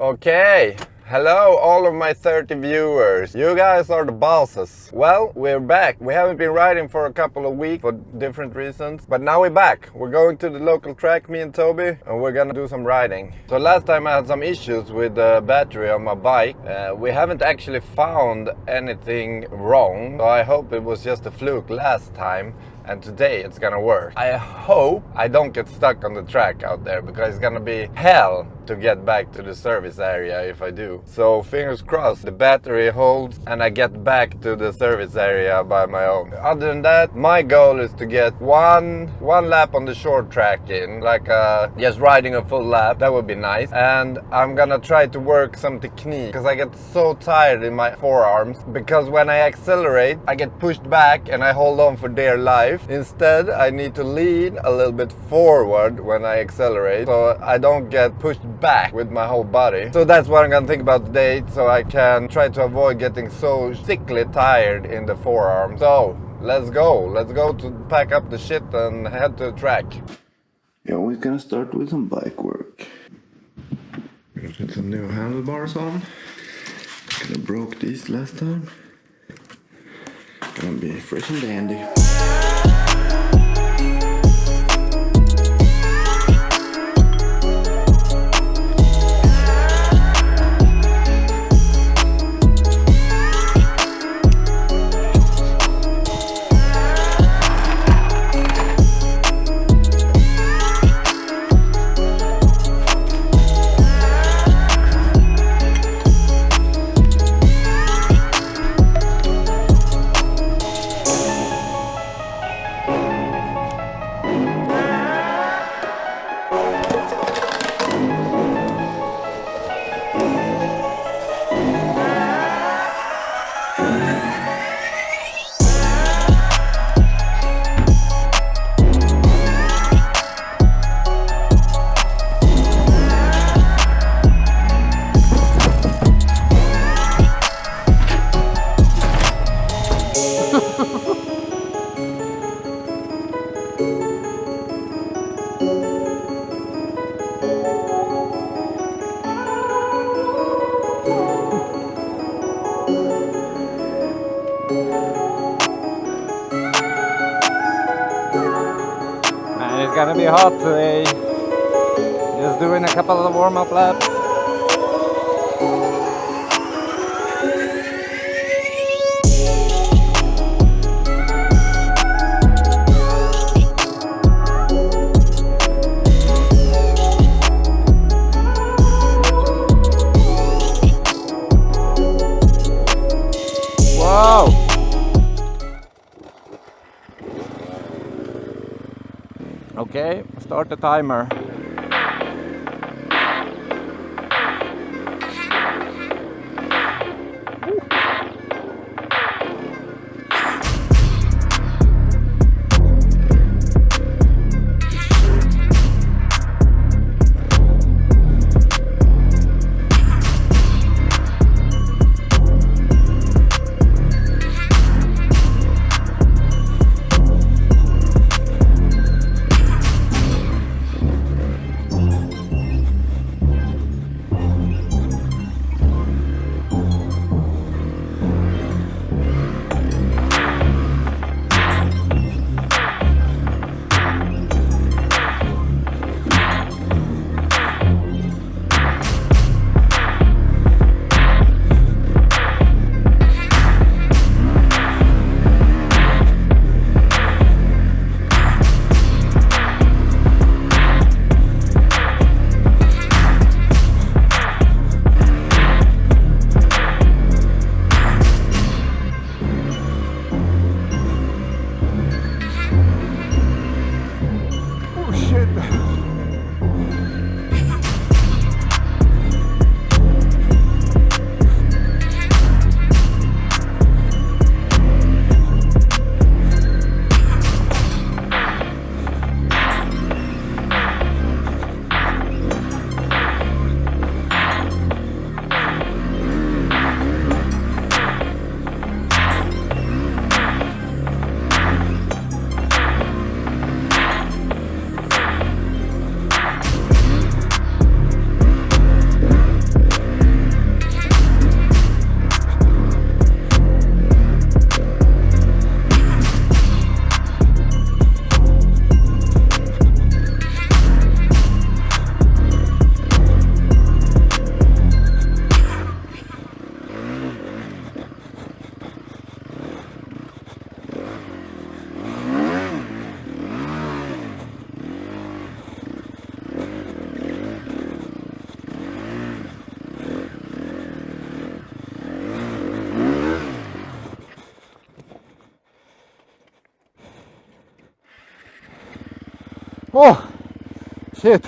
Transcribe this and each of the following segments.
Okay, hello all of my 30 viewers. You guys are the bosses. Well, we're back. We haven't been riding for a couple of weeks for different reasons, but now we're back. We're going to the local track, me and Toby, and we're gonna do some riding. So last time I had some issues with the battery on my bike. We haven't actually found anything wrong, so I hope it was just a fluke last time. And today it's gonna work. I hope I don't get stuck on the track out there because it's gonna be hell to get back to the service area if I do. So fingers crossed the battery holds and I get back to the service area by my own. Other than that, my goal is to get one lap on the short track in, like just riding a full lap. That would be nice. And I'm gonna try to work some technique because I get so tired in my forearms because when I accelerate I get pushed back and I hold on for dear life. Instead, I need to lean a little bit forward when I accelerate so I don't get pushed back with my whole body. So that's what I'm gonna think about today, so I can try to avoid getting so sickly tired in the forearm. So let's go to pack up the shit and head to the track. You're always gonna start with some bike work. Gonna put some new handlebars on. Kinda broke these last time. Gonna be fresh and dandy. It's gonna be hot today. Just doing a couple of warm-up laps. Whoa! Okay, start the timer. Oh, shit.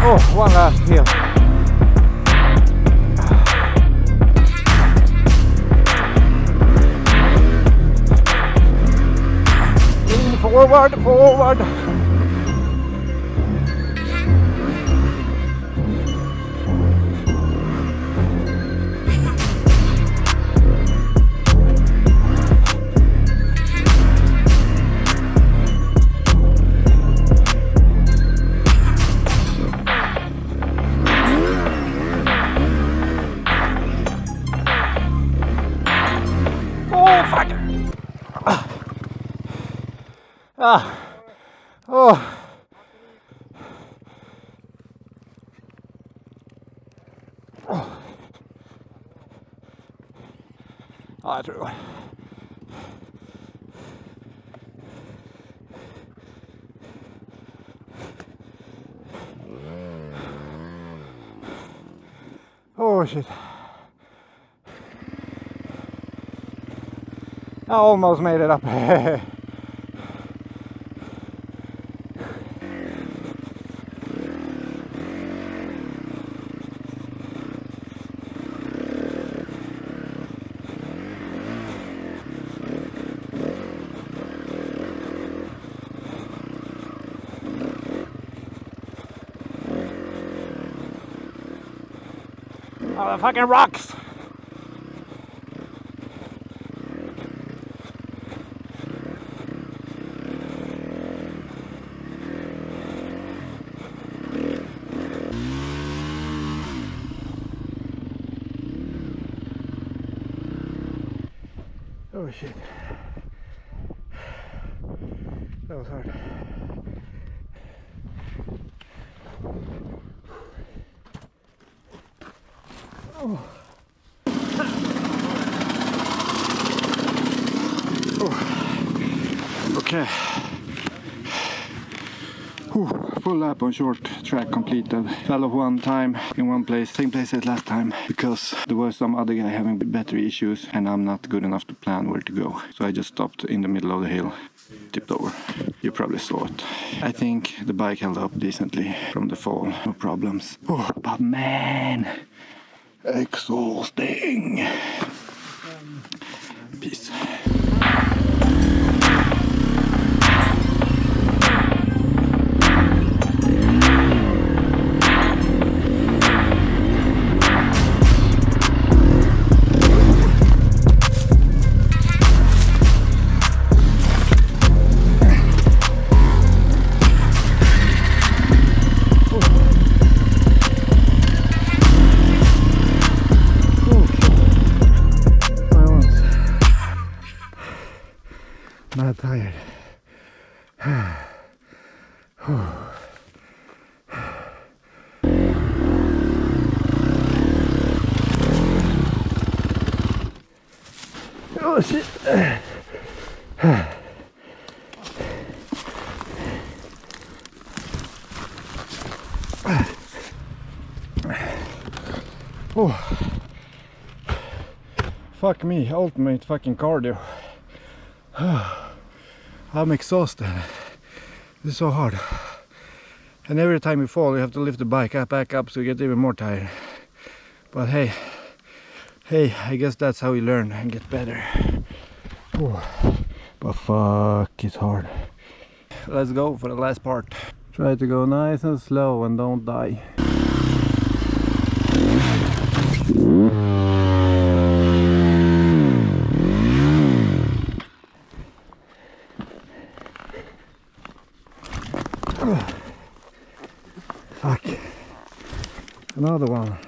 Oh, one last hill. Forward, forward. Oh. I tror. Oh shit. I almost made it up. Oh, the fucking rocks! Oh shit. That was hard. Oh. Oh. Okay. Full lap on short track completed. Fell off one time in one place, same place as last time, because there was some other guy having battery issues and I'm not good enough to plan where to go. So I just stopped in the middle of the hill, tipped over. You probably saw it. I think the bike held up decently from the fall, no problems. Oh, but man, exhausting. Peace. Not tired. Oh shit. Oh. Fuck me, ultimate fucking cardio. I'm exhausted. This is so hard. And every time you fall, you have to lift the bike up, back up, so you get even more tired. But hey, I guess that's how you learn and get better. Oh, but fuck, it's hard. Let's go for the last part. Try to go nice and slow and don't die. Another one.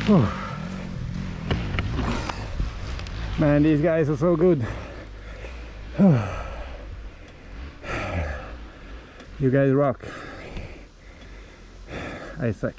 Oh. Man, these guys are so good. You guys rock. I suck.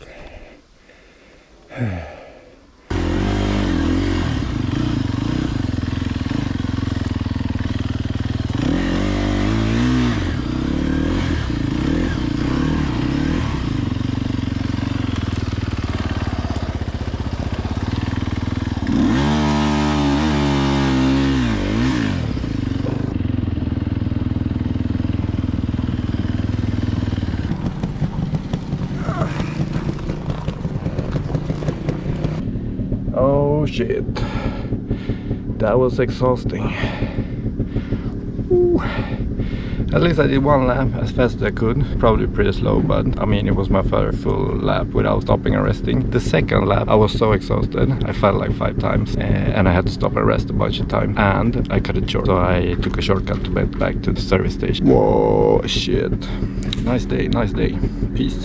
Oh shit, that was exhausting. Ooh. At least I did one lap as fast as I could, probably pretty slow, but I mean it was my first full lap without stopping and resting. The second lap I was so exhausted, I fell like 5 times and I had to stop and rest a bunch of time, and I cut it short, so I took a shortcut to get back to the service station. Whoa, shit. Nice day, peace.